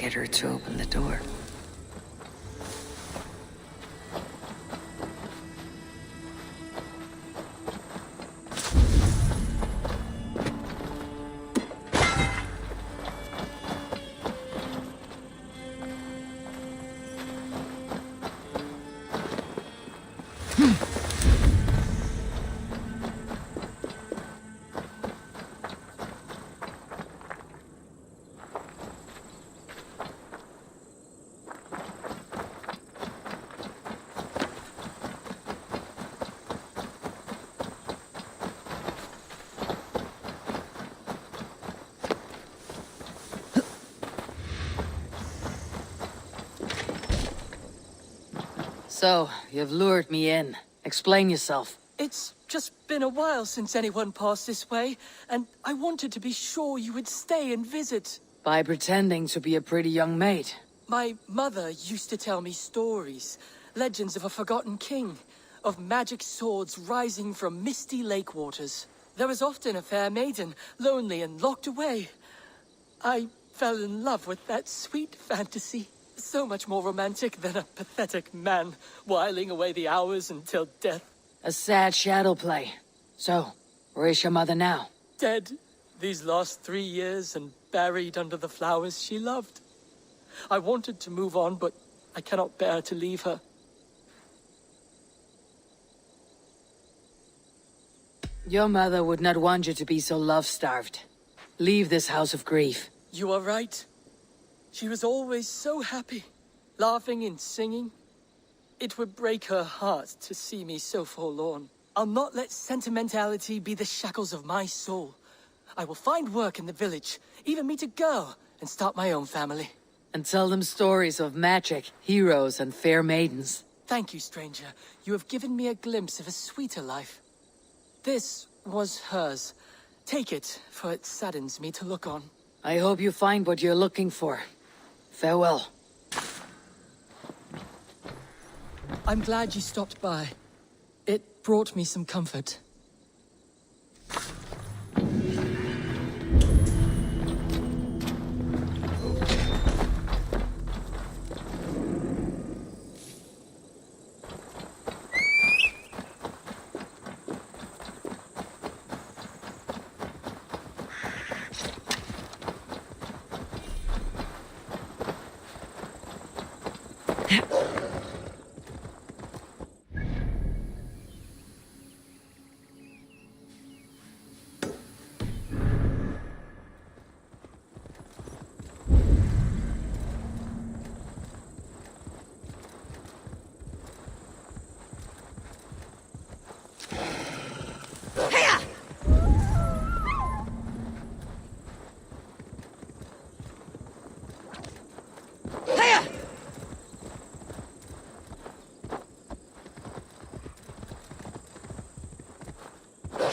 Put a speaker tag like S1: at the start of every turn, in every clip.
S1: get her to open the door. So, you've lured me in. Explain yourself.
S2: It's just been a while since anyone passed this way, and I wanted to be sure you would stay and visit.
S1: By pretending to be a pretty young maid.
S2: My mother used to tell me stories, legends of a forgotten king, of magic swords rising from misty lake waters. There was often a fair maiden, lonely and locked away. I fell in love with that sweet fantasy. So much more romantic than a pathetic man whiling away the hours until death.
S1: A sad shadow play. So, where is your mother now?
S2: Dead these last 3 years and buried under the flowers she loved. I wanted to move on, but I cannot bear to leave her.
S1: Your mother would not want you to be so love-starved. Leave this house of grief.
S2: You are right. She was always so happy, laughing and singing. It would break her heart to see me so forlorn. I'll not let sentimentality be the shackles of my soul. I will find work in the village, even meet a girl, and start my own family.
S1: And tell them stories of magic, heroes, and fair maidens.
S2: Thank you, stranger. You have given me a glimpse of a sweeter life. This was hers. Take it, for it saddens me to look on.
S1: I hope you find what you're looking for. Farewell.
S2: I'm glad you stopped by. It brought me some comfort.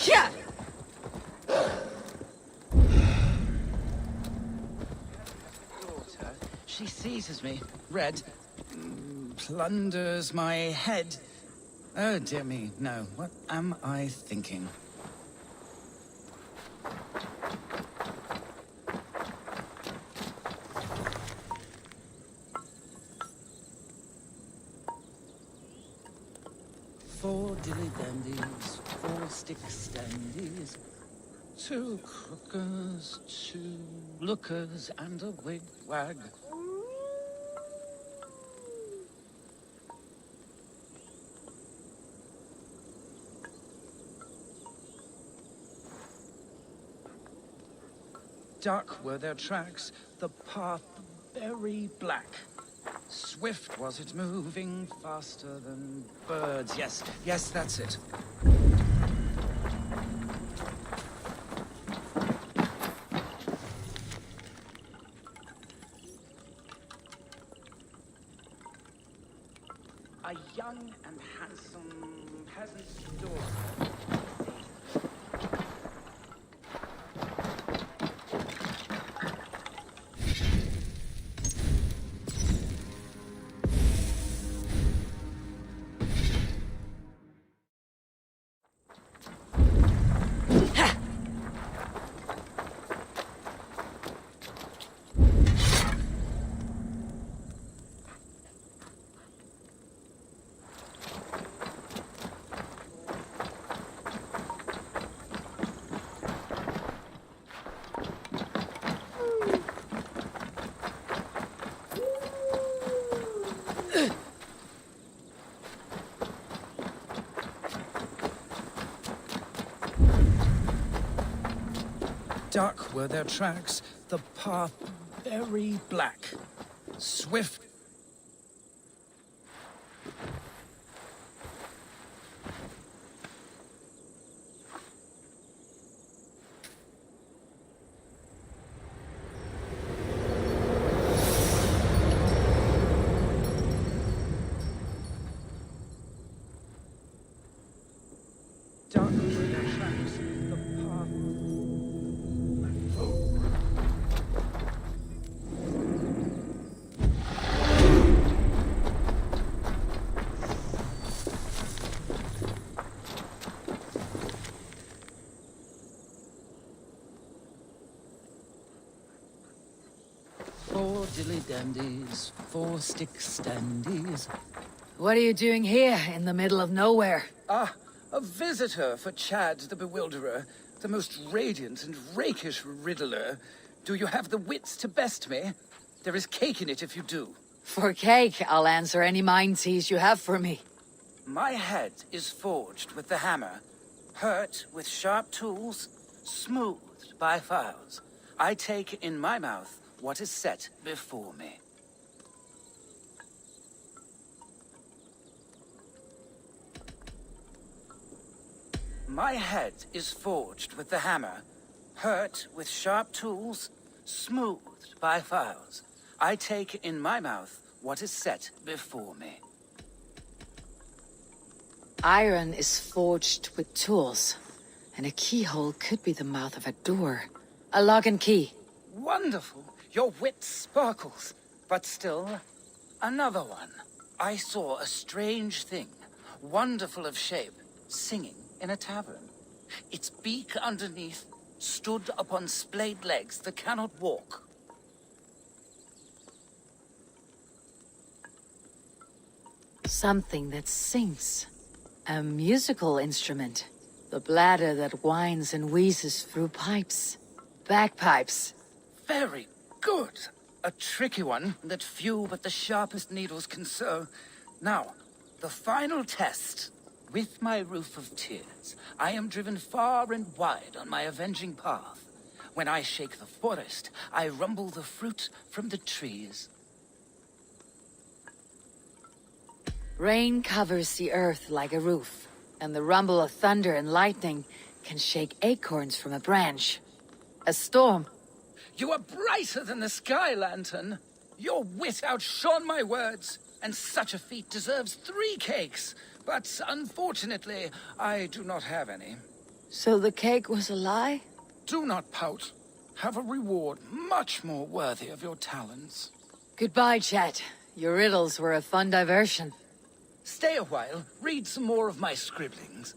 S1: Yeah!
S3: Daughter, she seizes me. Red. Plunders my head. Oh, dear me, no. What am I thinking? Four dilly-dandies, 4 stick-standies, 2 crookers, 2 lookers, and a wig-wag. Dark were their tracks, the path very black. Swift was it, moving faster than birds. Yes, yes, that's it. A young and handsome peasant's daughter. Dark were their tracks, the path very black. Swift. Dark were their tracks, the path Four dilly-dandies, four stick-standies.
S1: What are you doing here in the middle of nowhere?
S3: Ah, a visitor for Chad the Bewilderer, the most radiant and rakish riddler. Do you have the wits to best me? There is cake in it if you do.
S1: For cake, I'll answer any mind tease you have for me.
S3: My head is forged with the hammer, hurt with sharp tools, smoothed by files. I take in my mouth what is set before me. My head is forged with the hammer, hurt with sharp tools, smoothed by files. I take in my mouth what is set before me.
S1: Iron is forged with tools, and a keyhole could be the mouth of a door. A lock and key.
S3: Wonderful. Your wit sparkles. But still, another one. I saw a strange thing, wonderful of shape, singing in a tavern. Its beak underneath stood upon splayed legs that cannot walk.
S1: Something that sings. A musical instrument. The bladder that whines and wheezes through pipes. Bagpipes.
S3: Very good. A tricky one that few but the sharpest needles can sew. Now, the final test. With my roof of tears, I am driven far and wide on my avenging path. When I shake the forest, I rumble the fruit from the trees.
S1: Rain covers the earth like a roof, and the rumble of thunder and lightning can shake acorns from a branch. A storm.
S3: You are brighter than the sky lantern. Your wit outshone my words, and such a feat deserves 3 cakes. But unfortunately, I do not have any.
S1: So the cake was a lie?
S3: Do not pout. Have a reward much more worthy of your talents.
S1: Goodbye, Chet. Your riddles were a fun diversion.
S3: Stay a while, read some more of my scribblings.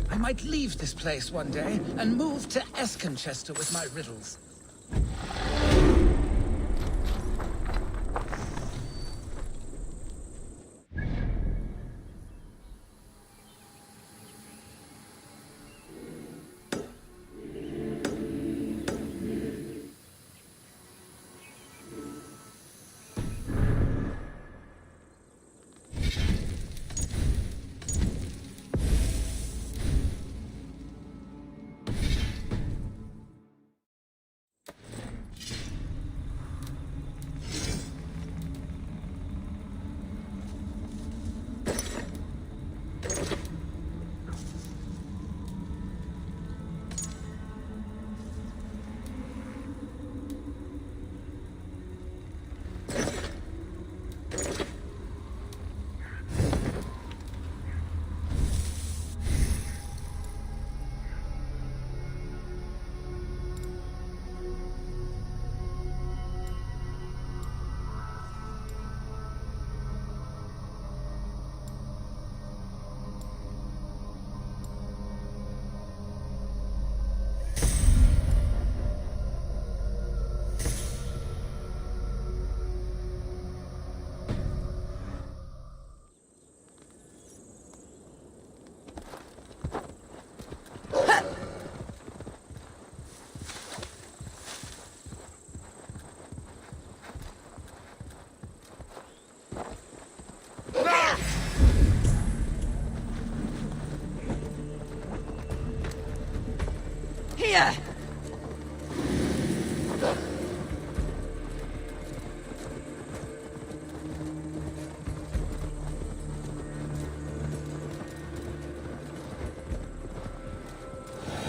S3: I might leave this place one day and move to Essex with my riddles.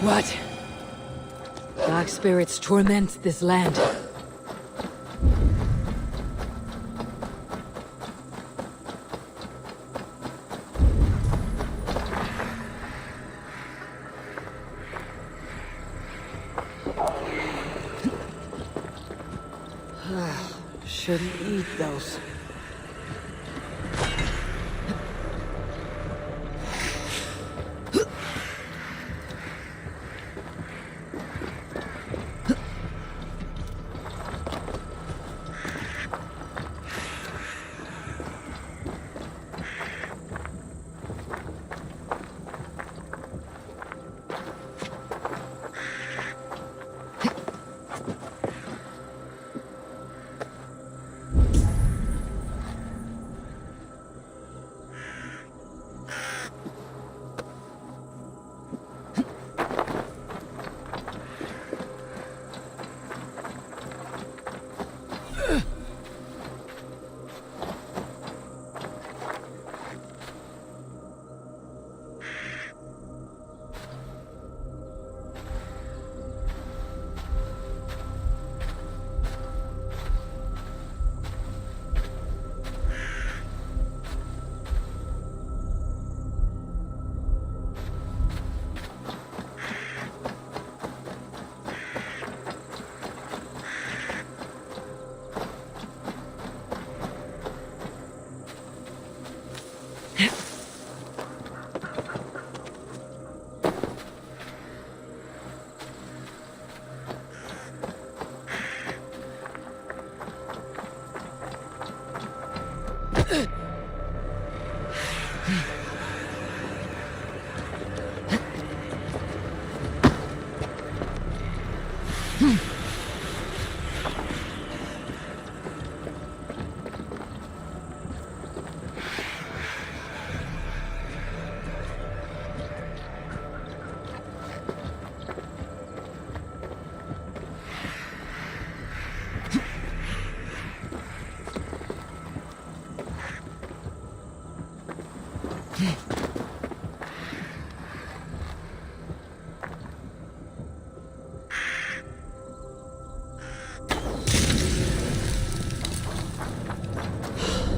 S1: What? Dark spirits torment this land. Shouldn't eat those.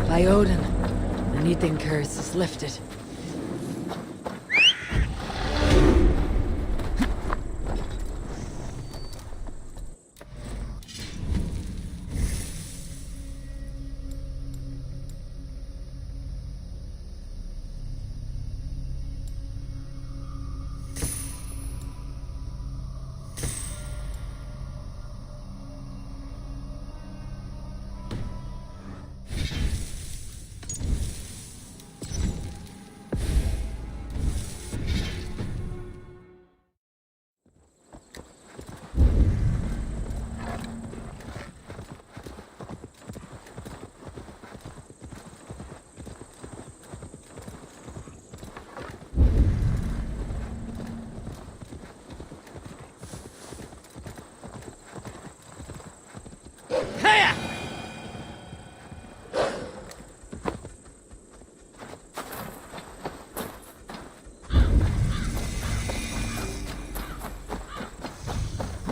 S1: By Odin, the Neathing curse is lifted.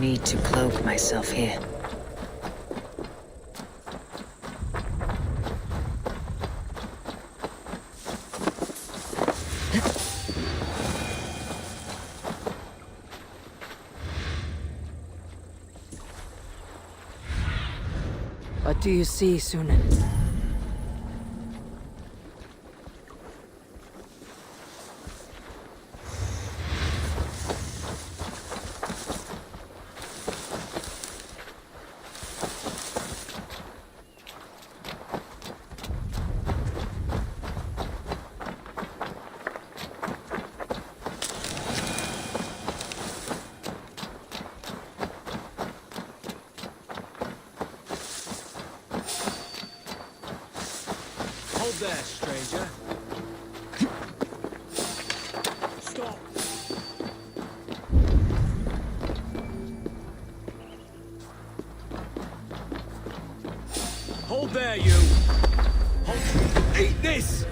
S1: Need to cloak myself here. What do you see, Sunan?
S4: Hold there, stranger. Stop. Hold there, you! Eat this!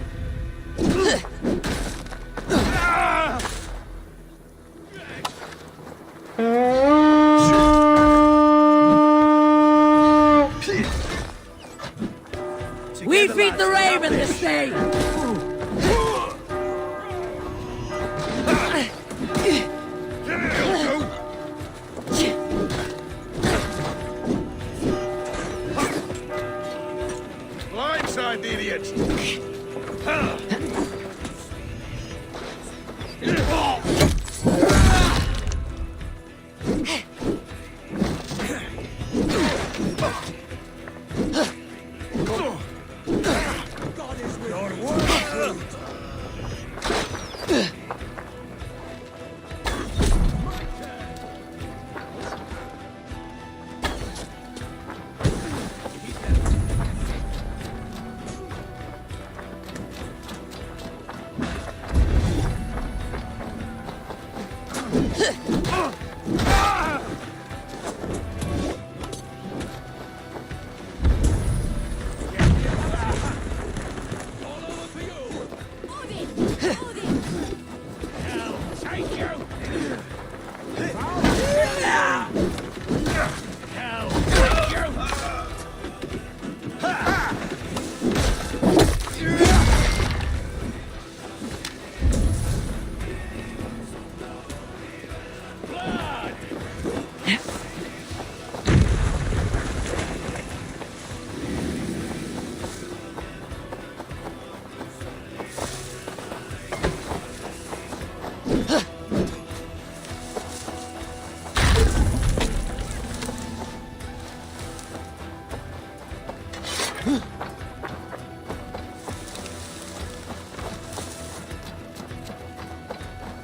S1: We feed the raven this day!
S5: Blindside, idiot!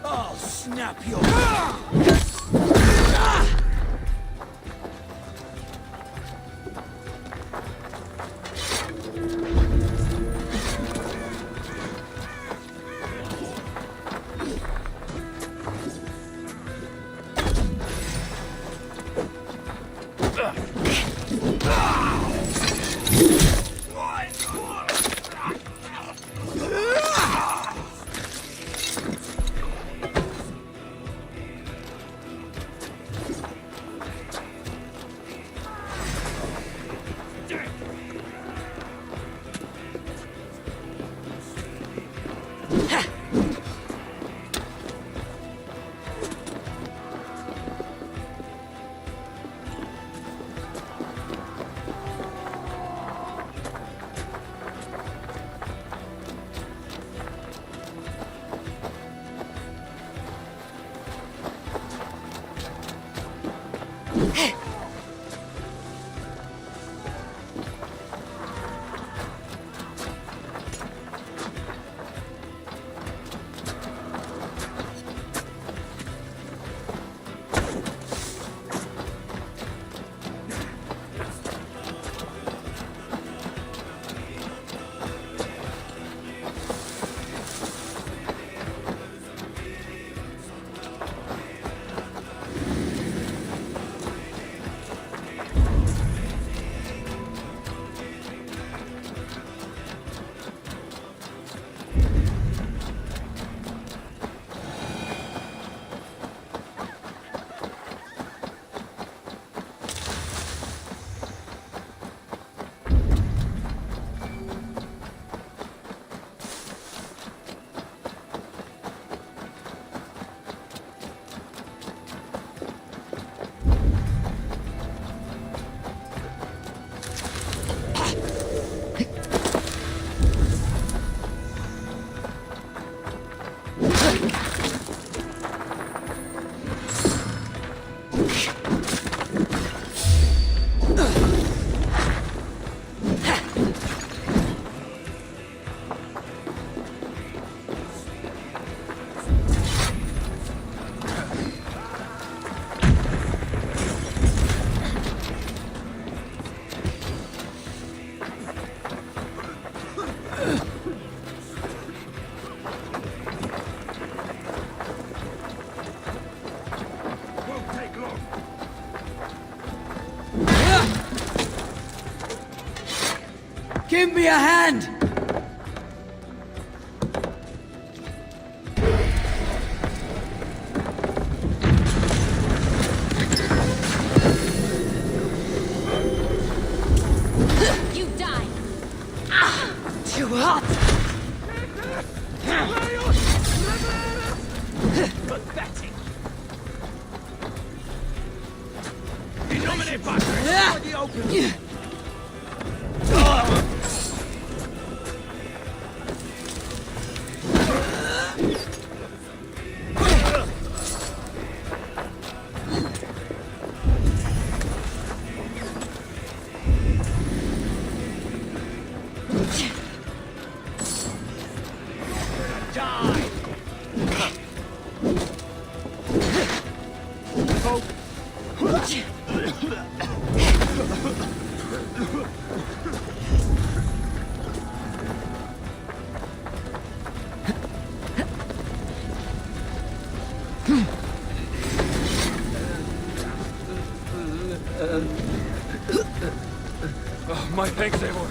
S4: I'll snap your...
S6: Give me a hand!
S1: You die! Too hot!
S4: Pathetic. Innomine Patrick! The open. Oh, my thanks, Eivor.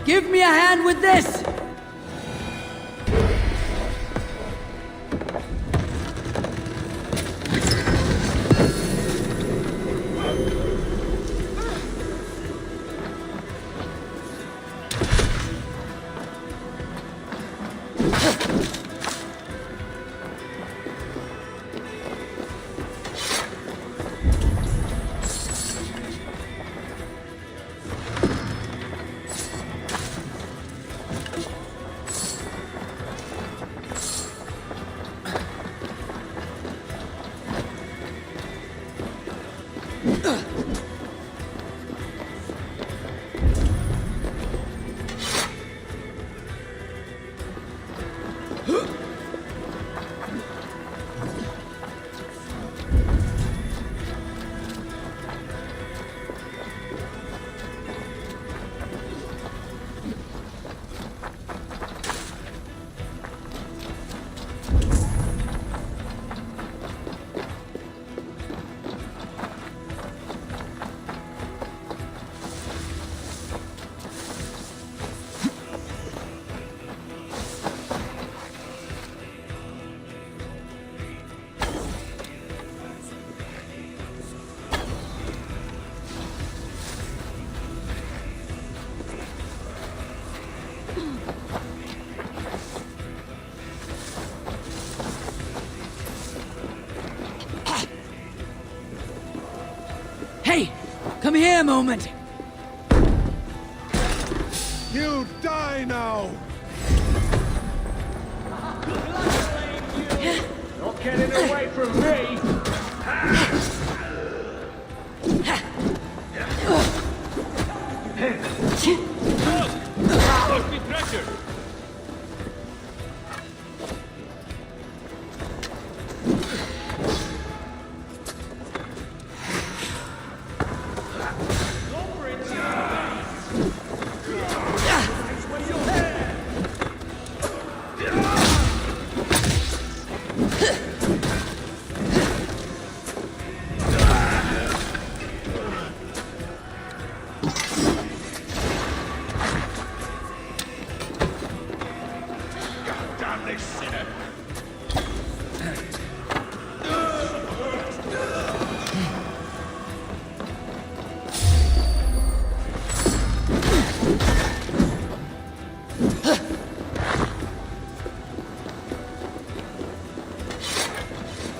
S6: Give me a hand with this! Hey, come here a moment.
S5: You die now!
S4: Not getting away from me! Must be pressure!
S5: Damn this sinner!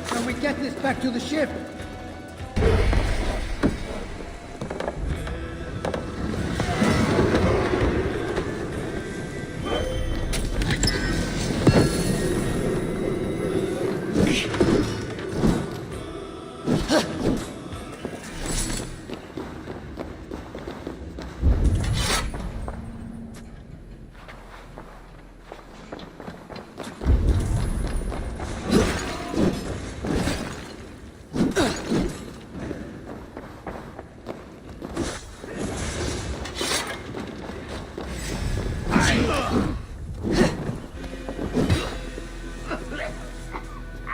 S6: Can we get this back to the ship?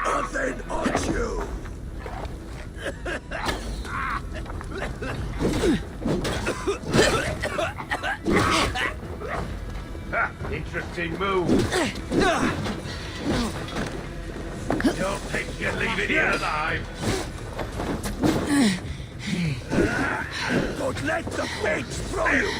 S5: Nothing on you! Interesting move. Don't think you'll leave it here alive. Don't let the fates throw you!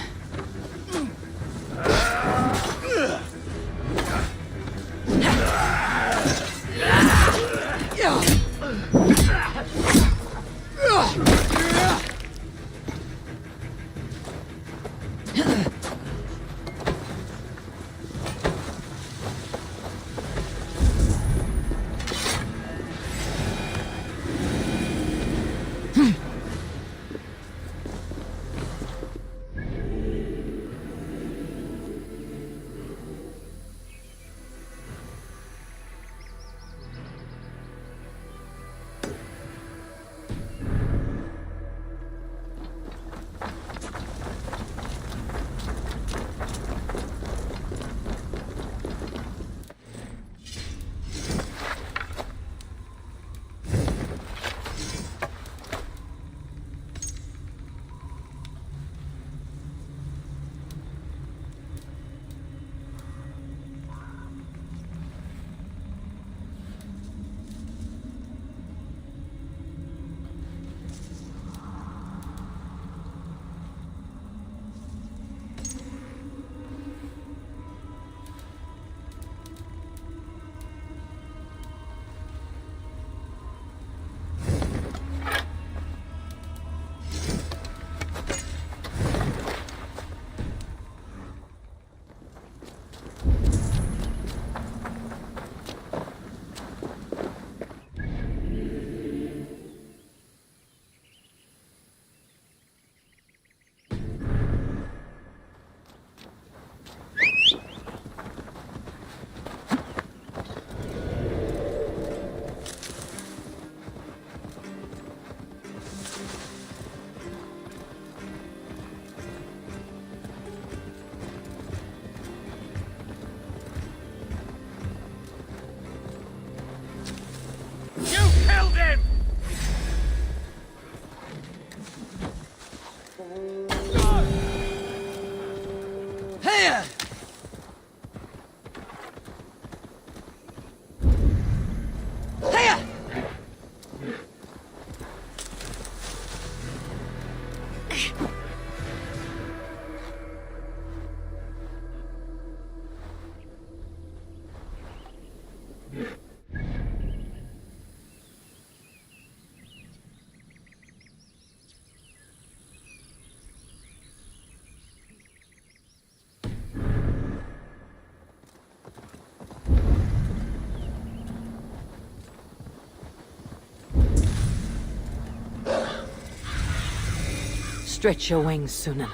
S1: Stretch your wings, Sunan.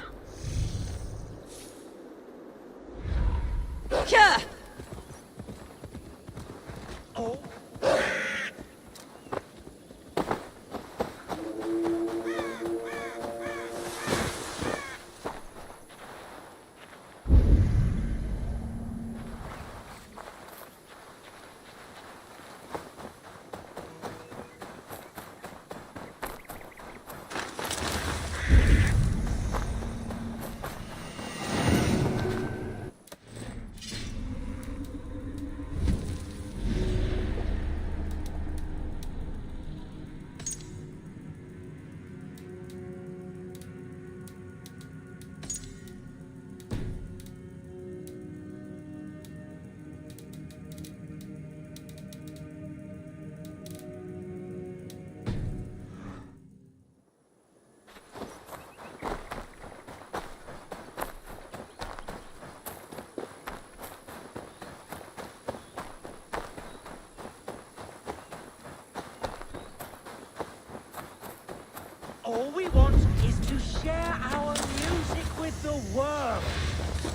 S7: All we want is to share our music with the world.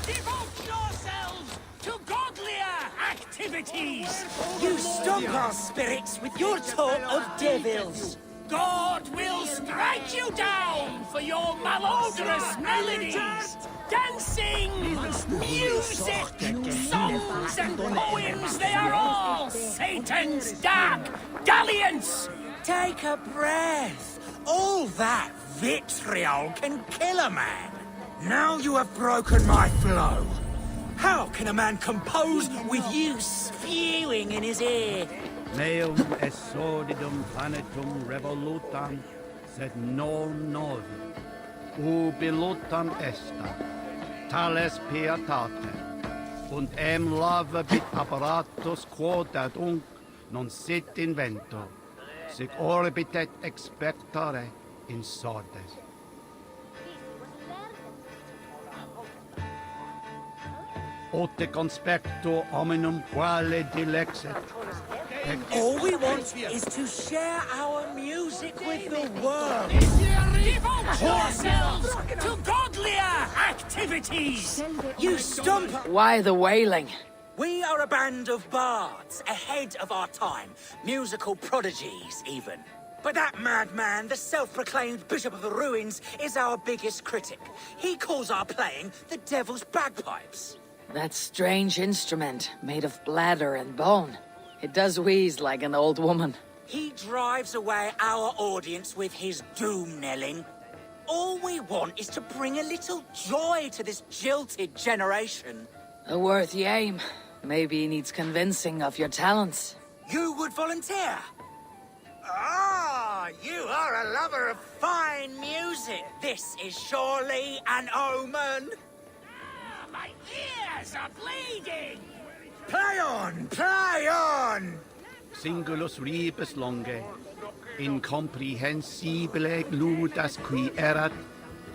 S4: Devote yourselves to godlier activities!
S7: You stomp our spirits with your talk of devils.
S4: God will strike you down for your malodorous melodies! Dancing, music, songs and poems, they are all Satan's dark dalliance!
S7: Take a breath. All that vitriol can kill a man. Now you have broken my flow. How can a man compose with you spewing in his ear?
S8: Meum est sordidum planetum revolutam, sed non novi. Ubilutam esta, tales pietate, und lavabit apparatus quod adunc non sit invento, sic orbitet expectare in sordes. Ote conspecto hominum quale dilexet.
S7: All we want is to share our music with the world.
S4: Devote yourselves to godlier activities!
S7: You stomp.
S1: Why the wailing?
S7: We are a band of bards, ahead of our time. Musical prodigies, even. But that madman, the self-proclaimed Bishop of the Ruins, is our biggest critic. He calls our playing the Devil's Bagpipes.
S1: That strange instrument, made of bladder and bone. It does wheeze like an old woman.
S7: He drives away our audience with his doom-knelling. All we want is to bring a little joy to this jilted generation.
S1: A worthy aim. Maybe he needs convincing of your talents.
S7: You would volunteer? Ah, you are a lover of fine music. This is surely an omen.
S4: My ears are bleeding!
S7: Play on, play on!
S8: Singulus rebus longe, incomprehensibile gludas qui erat,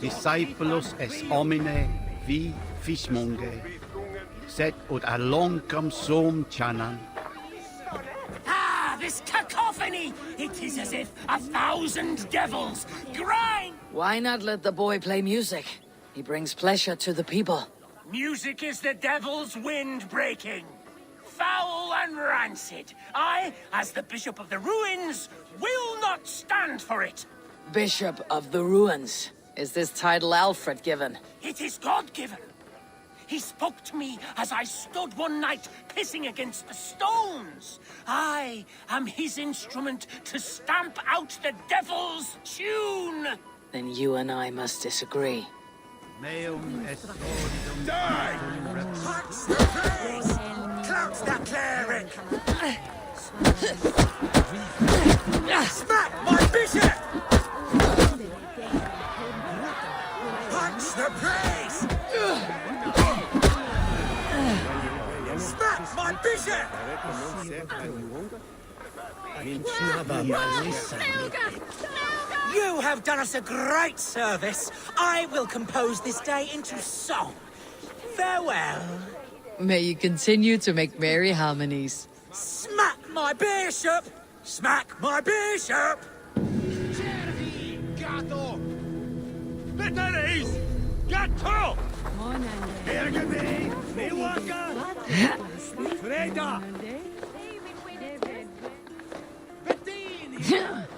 S8: discipulus es homine vi fishmonge, sed ut aloncam sum chanam.
S4: Ah, this cacophony! It is as if 1,000 devils grind!
S1: Why not let the boy play music? He brings pleasure to the people.
S4: Music is the devil's wind breaking. Foul and rancid. I, as the Bishop of the Ruins, will not stand for it.
S1: Bishop of the Ruins. Is this title Alfred given?
S4: It is God-given. He spoke to me as I stood one night pissing against the stones. I am his instrument to stamp out the devil's tune.
S1: Then you and I must disagree.
S8: Meum est sordidum
S5: Die!
S7: Punch the place! Clout that cleric! Smack my bishop! Punch the place! Smack my bishop! You have done us a great service. I will compose this day into song. Farewell.
S1: May you continue to make merry harmonies.
S7: Smack my bishop! Smack my bishop!
S5: Batteries! Gatto! Ergebe! Miwaka! Freda! Bettini! Bettini!
S1: Here!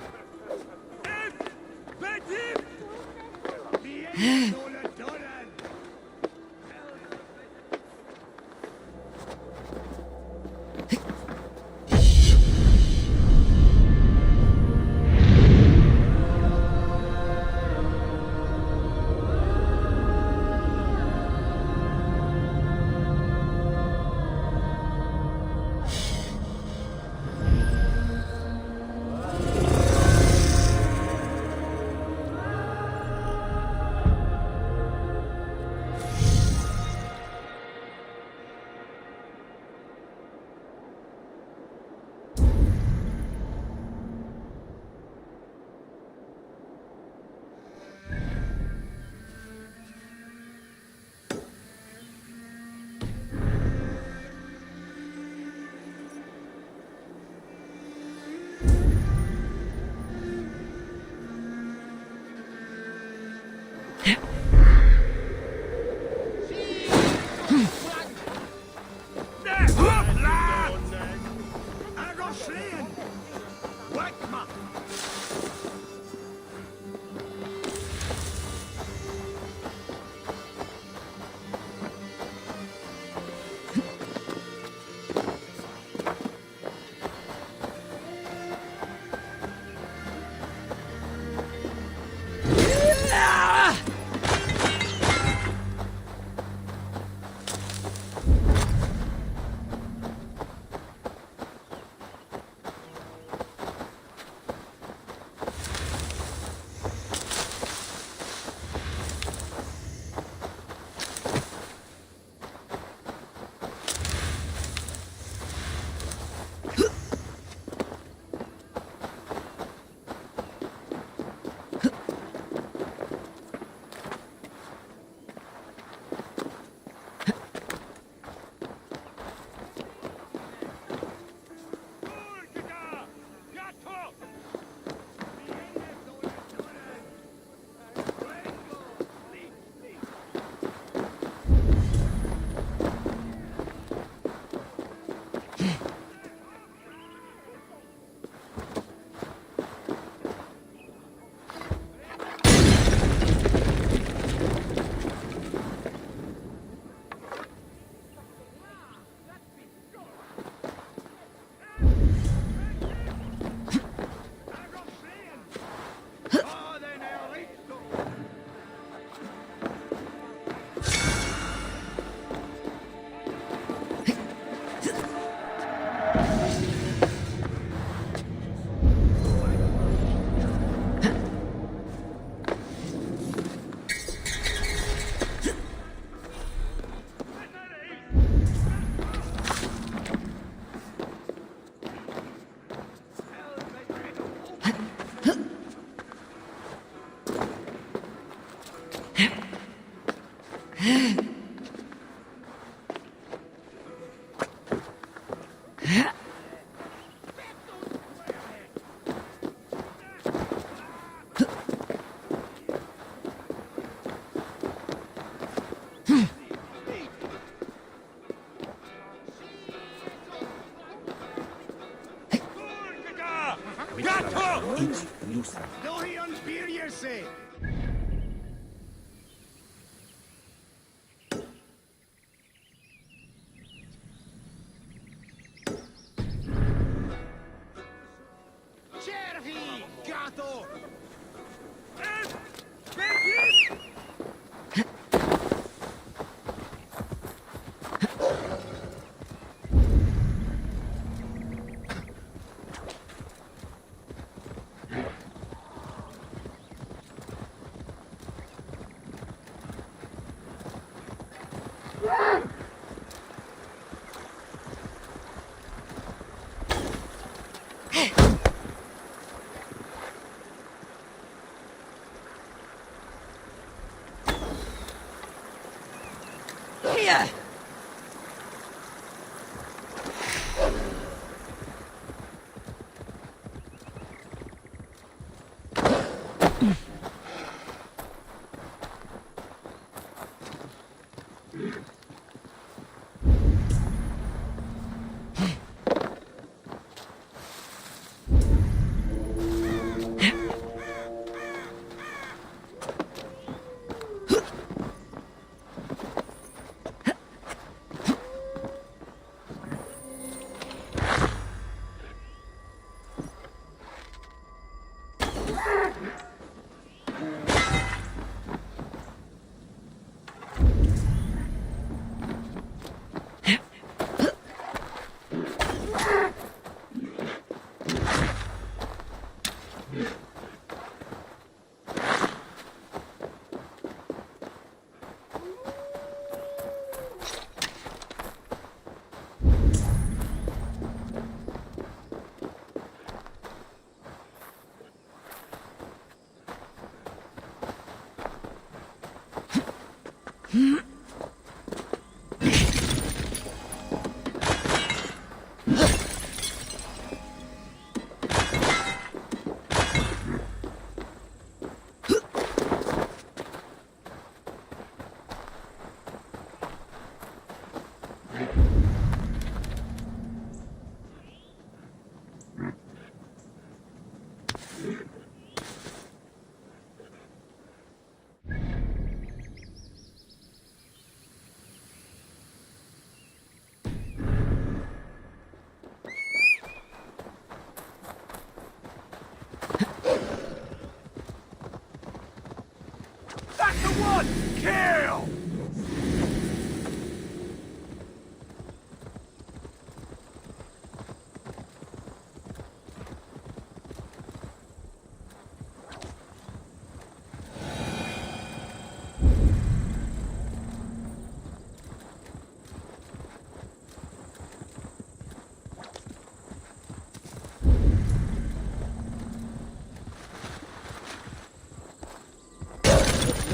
S5: That's the one! Kill!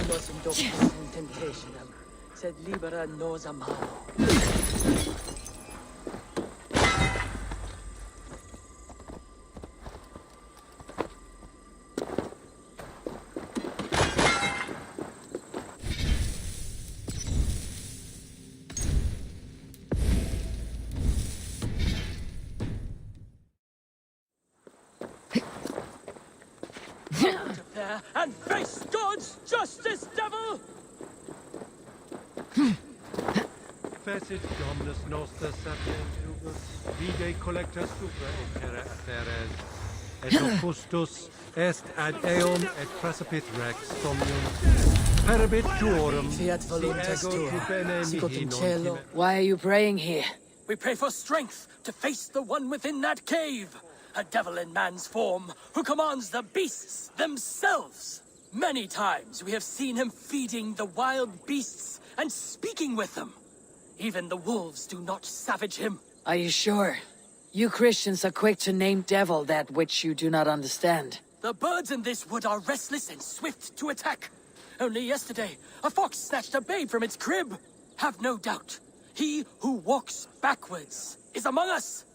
S2: Lumos indocus in temptationem, sed libera nos a malo. Out of there and face God's justice, devil!
S9: Fecit Dominus Noster Sapientius, vide collecta supra in terra aferes, et opustus est ad eum et precipit rex somnium, perabit tuorum,
S2: Fiat voluntas tua, sicut in cielo.
S1: Why are you praying here?
S2: We pray for strength to face the one within that cave. A devil in man's form, who commands the beasts themselves. Many times we have seen him feeding the wild beasts and speaking with them. Even the wolves do not savage him.
S1: Are you sure? You Christians are quick to name devil that which you do not understand.
S2: The birds in this wood are restless and swift to attack. Only yesterday, a fox snatched a babe from its crib. Have no doubt, he who walks backwards is among us.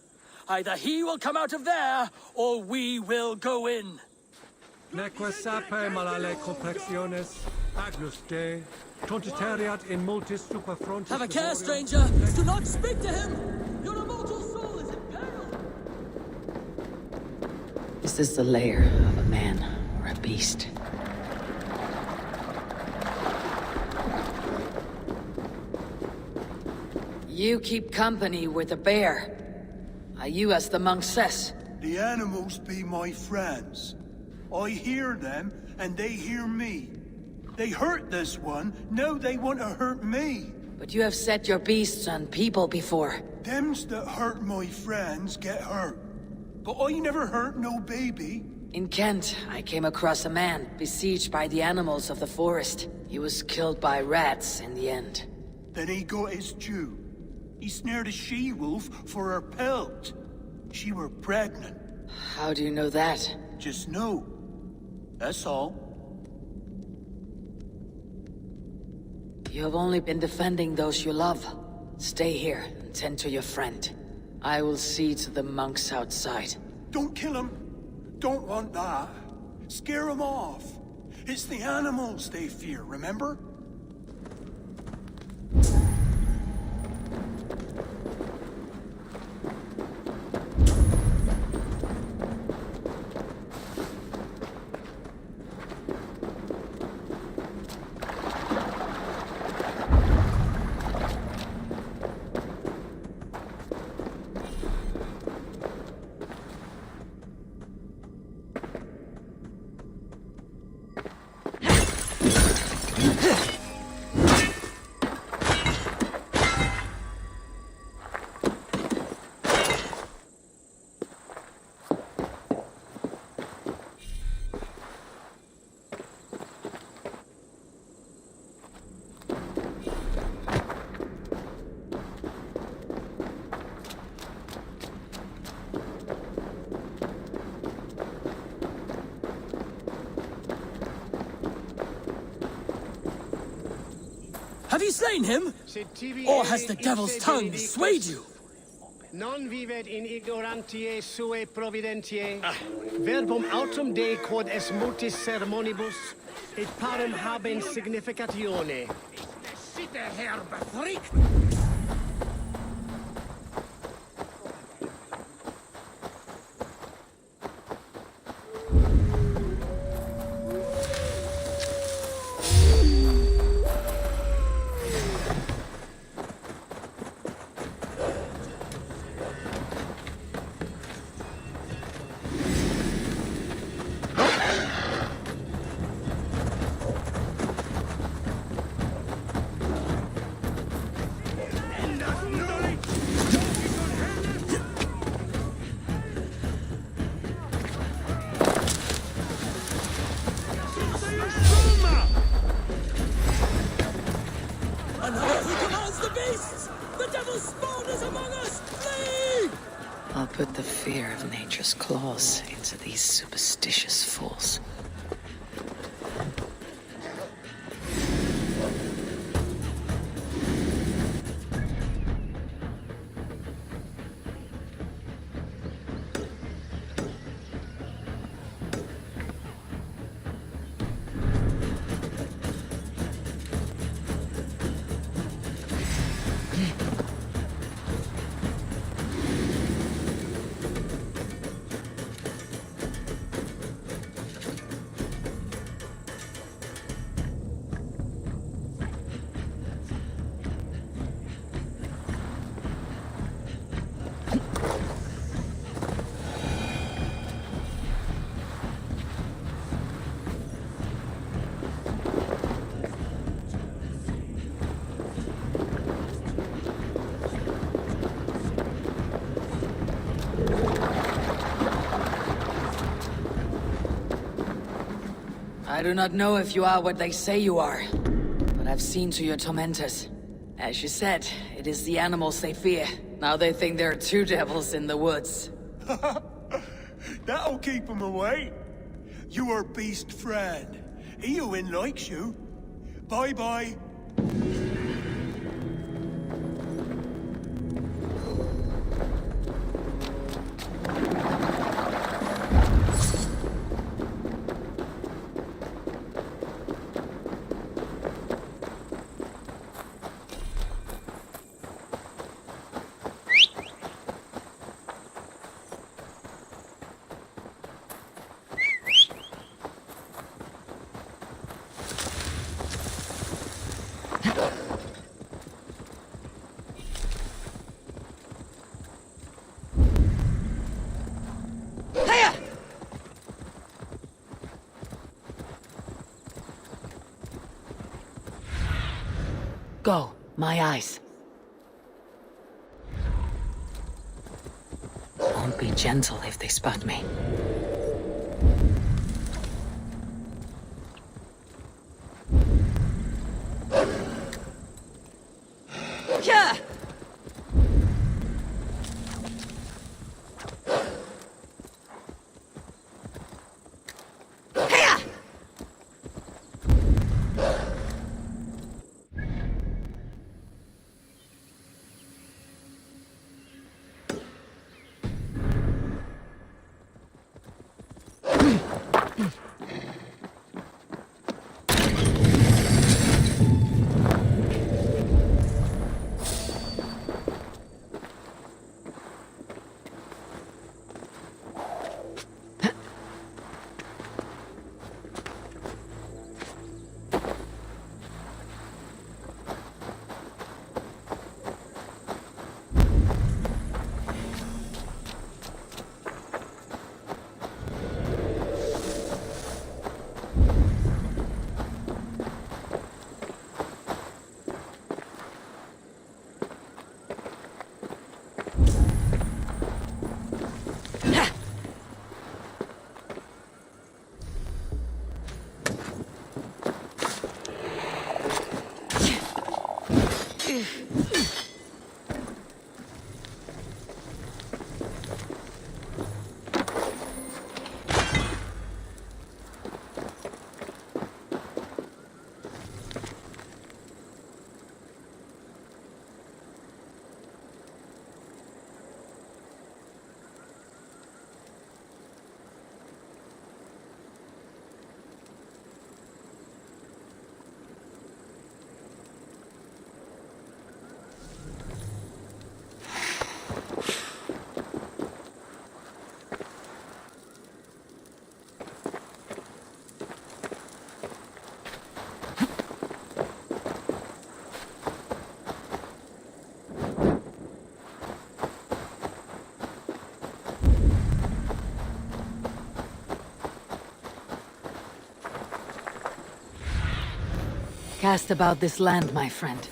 S2: Either he will come out of there, or we will go in.
S9: neque sape malale complexiones, agnus Dei, tontitariat in multis super frontis.
S2: Have a care,
S9: devorium.
S2: stranger. Do not speak to him. Your immortal soul is in peril.
S1: Is this the lair of a man or a beast? You keep company with a bear. Are you as the monk says?
S10: The animals be my friends. I hear them, and they hear me. They hurt this one, now they want to hurt me.
S1: But you have set your beasts on people before.
S10: Thems that hurt my friends get hurt. But I never hurt no baby.
S1: In Kent, I came across a man besieged by the animals of the forest. He was killed by rats in the end.
S10: Then he got his due. He snared a she-wolf for her pelt. She were pregnant.
S1: How do you know that?
S10: Just know. That's all.
S1: You have only been defending those you love. Stay here and tend to your friend. I will see to the monks outside.
S10: Don't kill him. Don't want that. Scare him off. It's the animals they fear, remember?
S2: Have you slain him? Or has the devil's tongue swayed you?
S11: Non vivet in ignorantiae sue providentiae, verbum autum Dei quod es multis sermonibus, et parem habens significatione.
S4: Sitte her befrikt!
S1: I'll put the fear of nature's claws into these superstitious fools. I do not know if you are what they say you are, but I've seen to your tormentors. As you said, it is the animals they fear. Now they think there are two devils in the woods.
S10: That'll keep them away. Your beast friend. Eowyn likes you. Bye-bye.
S1: Go, my eyes. Won't be gentle if they spot me. Yeah! Cast about this land, my friend.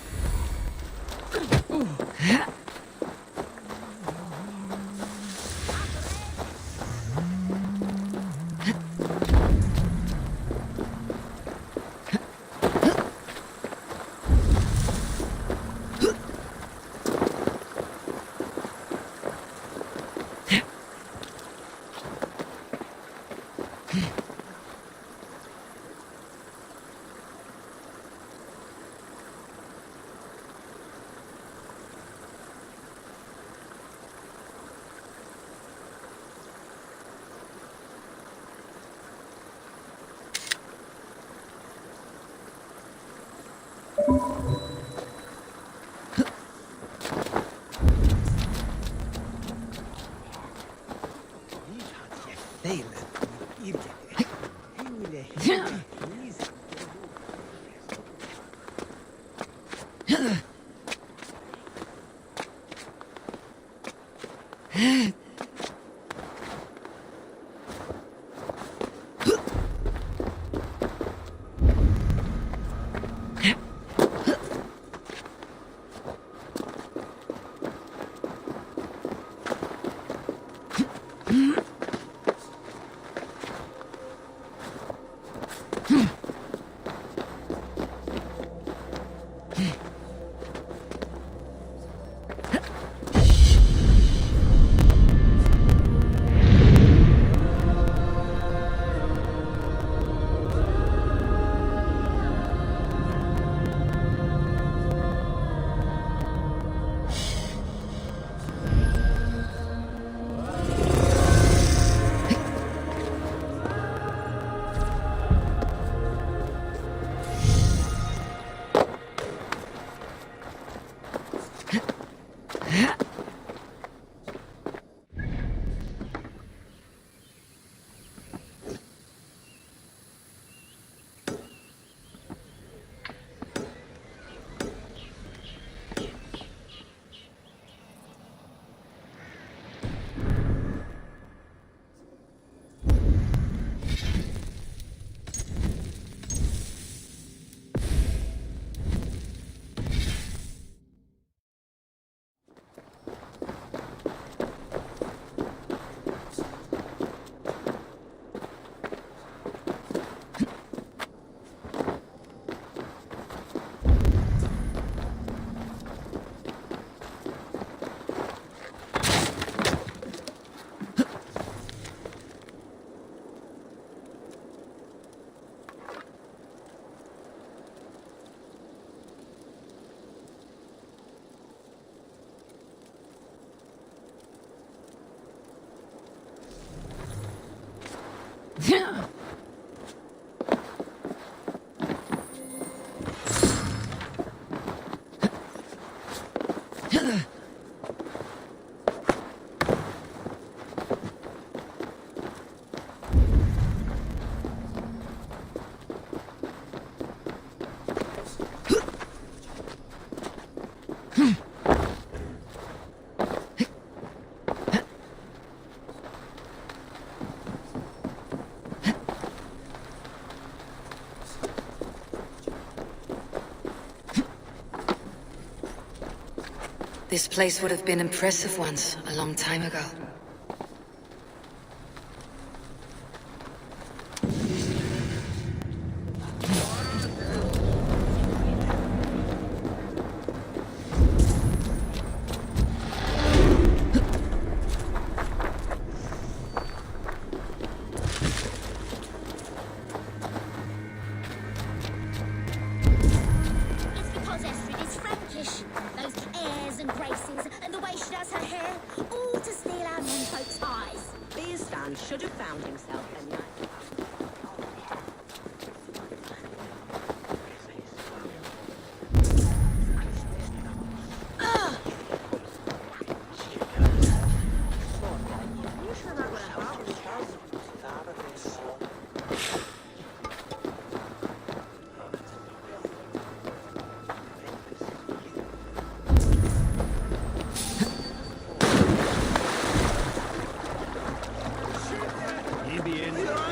S1: This place would have been impressive once, a long time ago.
S8: Bien.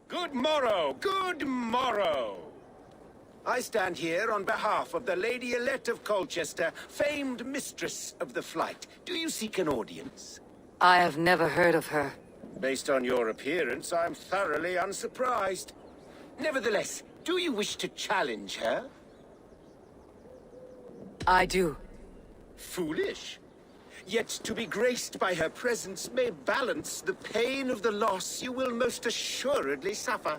S5: Good morrow, good morrow. I stand here on behalf of the Lady Elette of Colchester, famed mistress of the flight. Do you seek an audience?
S1: I have never heard of her.
S5: Based on your appearance, I'm thoroughly unsurprised. Nevertheless, do you wish to challenge her?
S1: I do.
S5: Foolish. Yet to be graced by her presence may balance the pain of the loss you will most assuredly suffer.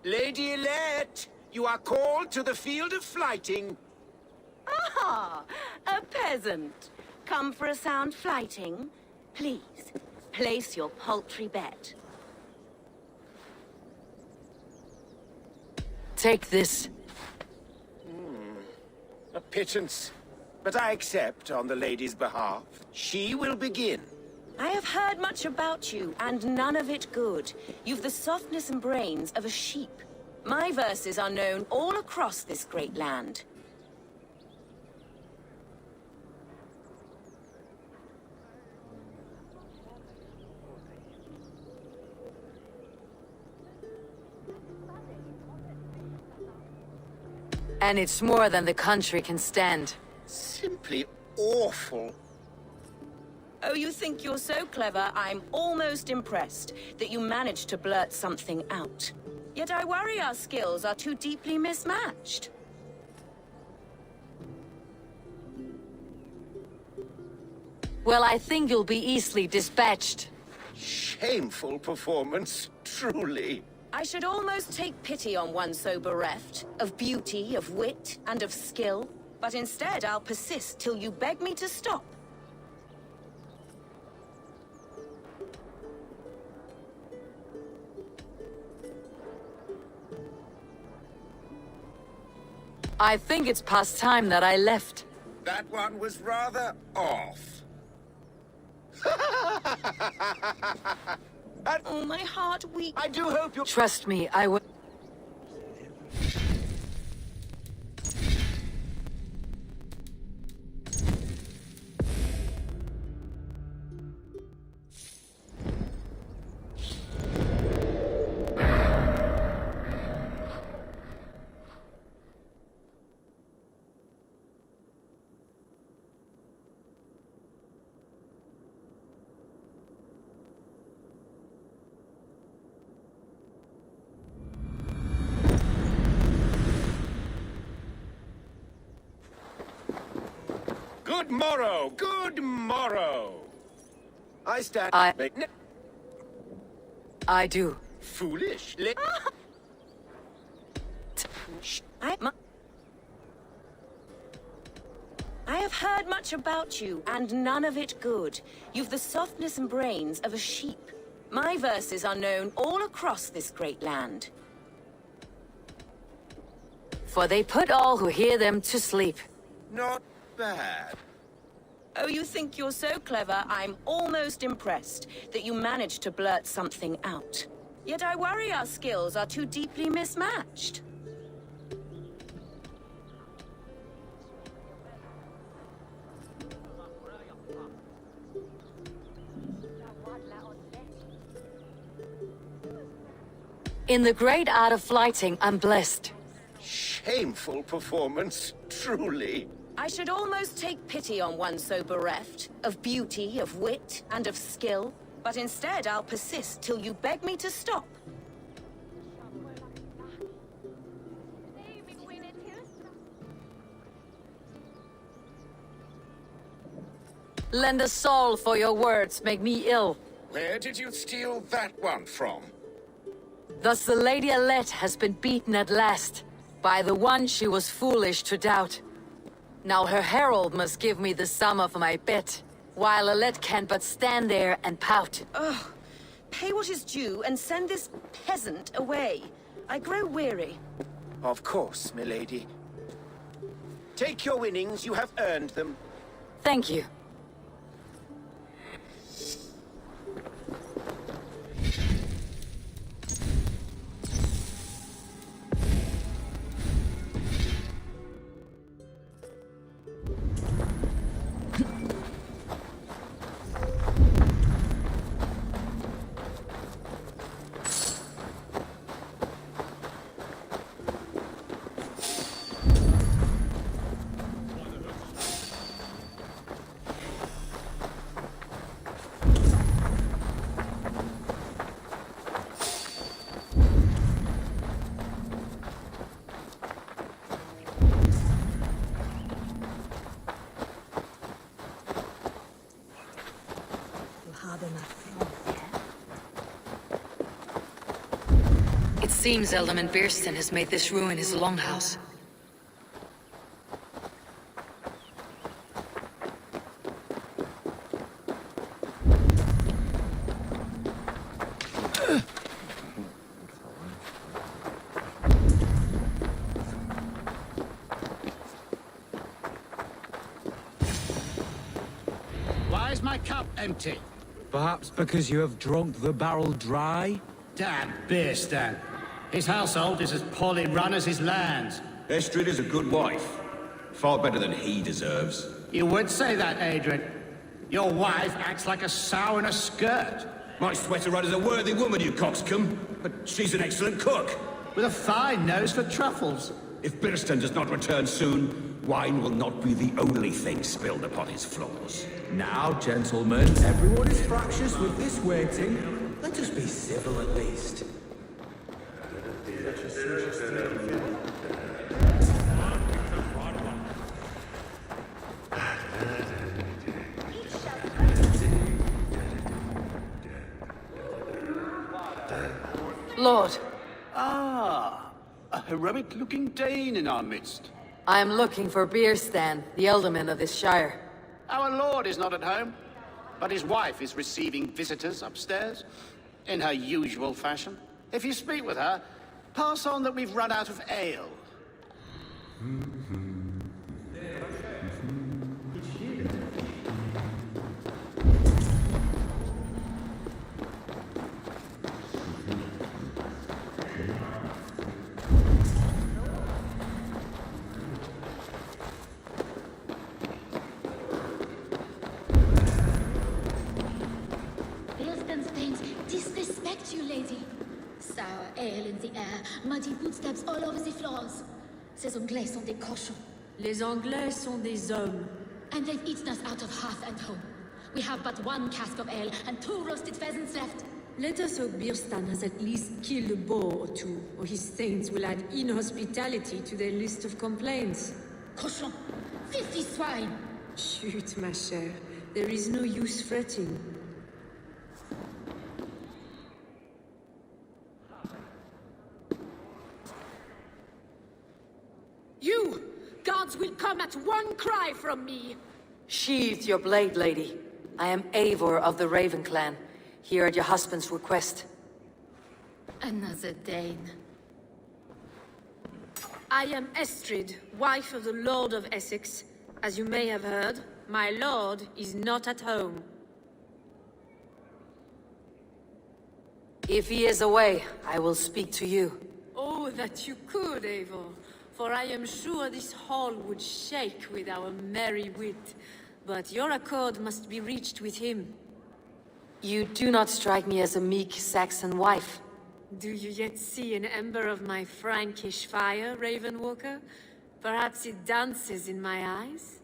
S5: Lady Elette, you are called to the field of flighting.
S12: Ah, a peasant. Come for a sound flighting? Please, place your paltry bet.
S1: Take this.
S5: A pittance. But I accept on the lady's behalf. She will begin.
S12: I have heard much about you, and none of it good. You've the softness and brains of a sheep. My verses are known all across this great land.
S1: And it's more than the country can stand.
S5: Simply awful.
S12: Oh, you think you're so clever, I'm almost impressed that you managed to blurt something out. Yet I worry our skills are too deeply mismatched.
S1: Well, I think you'll be easily dispatched.
S5: Shameful performance, truly.
S12: I should almost take pity on one so bereft, of beauty, of wit, and of skill. But instead, I'll persist till you beg me to stop.
S1: I think it's past time that I left.
S5: That one was rather off.
S12: Oh, my heart weeps.
S5: I do hope you...
S1: Trust me, I will...
S5: Good morrow, good morrow. I stand...
S1: I do.
S5: Foolish.
S12: I have heard much about you, and none of it good. You've the softness and brains of a sheep. My verses are known all across this great land.
S1: For they put all who hear them to sleep.
S5: Not bad.
S12: Oh, you think you're so clever, I'm almost impressed that you managed to blurt something out. Yet I worry our skills are too deeply mismatched.
S1: In the great art of flighting, I'm blessed.
S5: Shameful performance, truly.
S12: I should almost take pity on one so bereft, of beauty, of wit, and of skill. But instead, I'll persist till you beg me to stop.
S1: Lend a soul for your words make me ill.
S5: Where did you steal that one from?
S1: Thus the Lady Alette has been beaten at last, by the one she was foolish to doubt. Now her herald must give me the sum of my bet, while Alette can but stand there and pout.
S12: Ugh. Pay what is due and send this peasant away. I grow weary.
S5: Of course, milady. Take your winnings, you have earned them.
S1: Thank you. It seems Alderman Bierston has made this ruin his longhouse.
S8: Why is my cup empty?
S13: Perhaps because you have drunk the barrel dry?
S8: Damn Bierston. His household is as poorly run as his lands.
S14: Estrid is a good wife. Far better than he deserves.
S8: You would say that, Adrian. Your wife acts like a sow in a skirt.
S14: My sweater run is a worthy woman, you coxcomb. But she's an excellent cook.
S8: With a fine nose for truffles.
S14: If Bierston does not return soon, wine will not be the only thing spilled upon his floors.
S13: Now, gentlemen, everyone is fractious with this waiting. Let us be civil at least.
S1: Lord.
S8: Ah, a heroic-looking Dane in our midst.
S1: I am looking for Bierstan, the alderman of this shire.
S8: Our lord is not at home, but his wife is receiving visitors upstairs, in her usual fashion. If you speak with her, pass on that we've run out of ale.
S15: Disrespect you, lady. Sour ale in the air, muddy footsteps all over the floors. Ces Anglais sont des cochons.
S16: Les Anglais sont des hommes.
S15: And they've eaten us out of hearth and home. We have but one cask of ale and 2 roasted pheasants left.
S16: Let us hope Bierstan has at least killed a boar or 2, or his saints will add inhospitality to their list of complaints.
S15: Cochon! Filthy swine!
S16: Chut, ma chère. There is no use fretting.
S17: You! Guards will come at one cry from me!
S1: Sheathe your blade, lady. I am Eivor of the Raven clan, here at your husband's request.
S15: Another Dane.
S16: I am Estrid, wife of the Lord of Essex. As you may have heard, my lord is not at home.
S1: If he is away, I will speak to you.
S16: Oh, that you could, Eivor. For I am sure this hall would shake with our merry wit. But your accord must be reached with him.
S1: You do not strike me as a meek Saxon wife.
S16: Do you yet see an ember of my Frankish fire, Ravenwalker? Perhaps it dances in my eyes?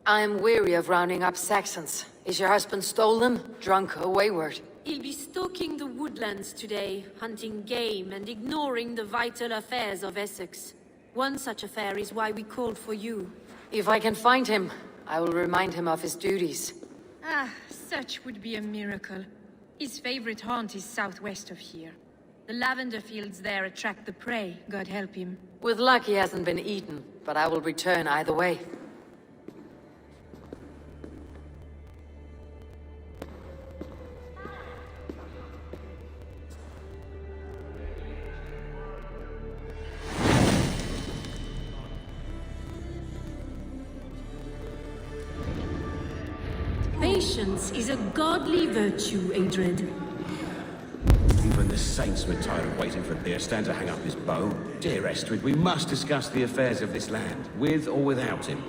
S1: I am weary of rounding up Saxons. Is your husband stolen, drunk, or wayward?
S16: He'll be stalking the woodlands today, hunting game and ignoring the vital affairs of Essex. One such affair is why we called for you.
S1: If I can find him, I will remind him of his duties.
S18: Ah, such would be a miracle. His favorite haunt is southwest of here. The lavender fields there attract the prey, God help him.
S1: With luck, he hasn't been eaten, but I will return either way.
S17: Patience is a godly virtue, Adred.
S14: Even the saints were tired of waiting for Beerstan to hang up his bow. Dear Estrid, we must discuss the affairs of this land, with or without him.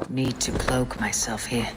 S1: Need to cloak myself here.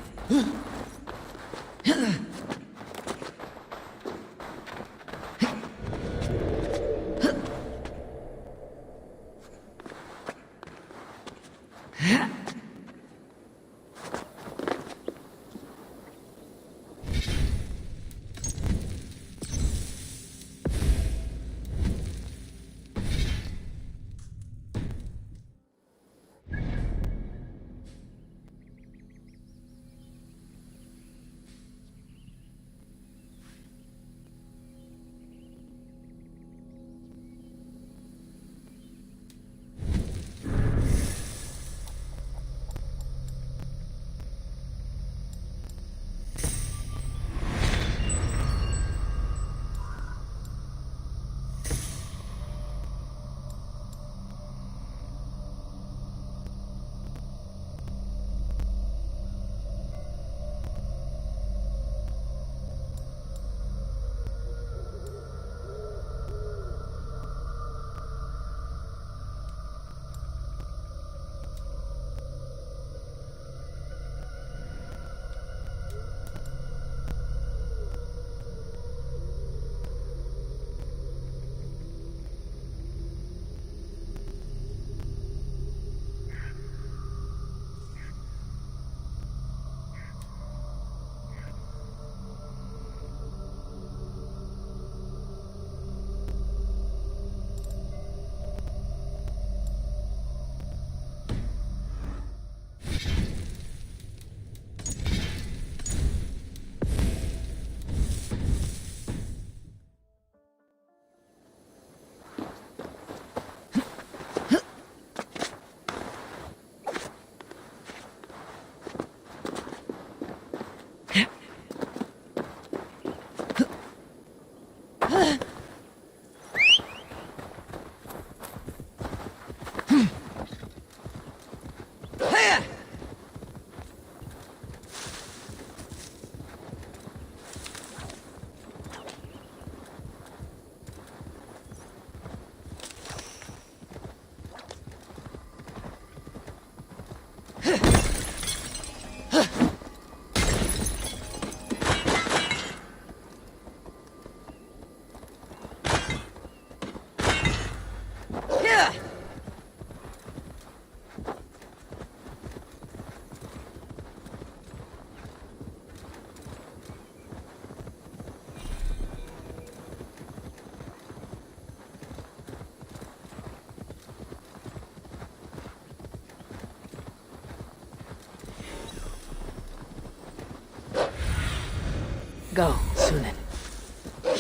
S1: Go, Sunan.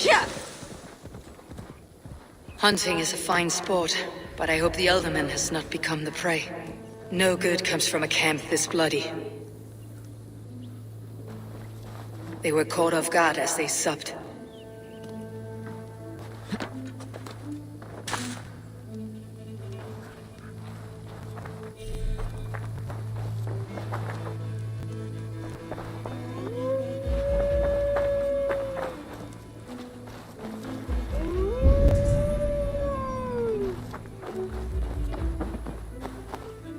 S17: Yeah!
S1: Hunting is a fine sport, but I hope the Elderman has not become the prey. No good comes from a camp this bloody. They were caught off guard as they supped.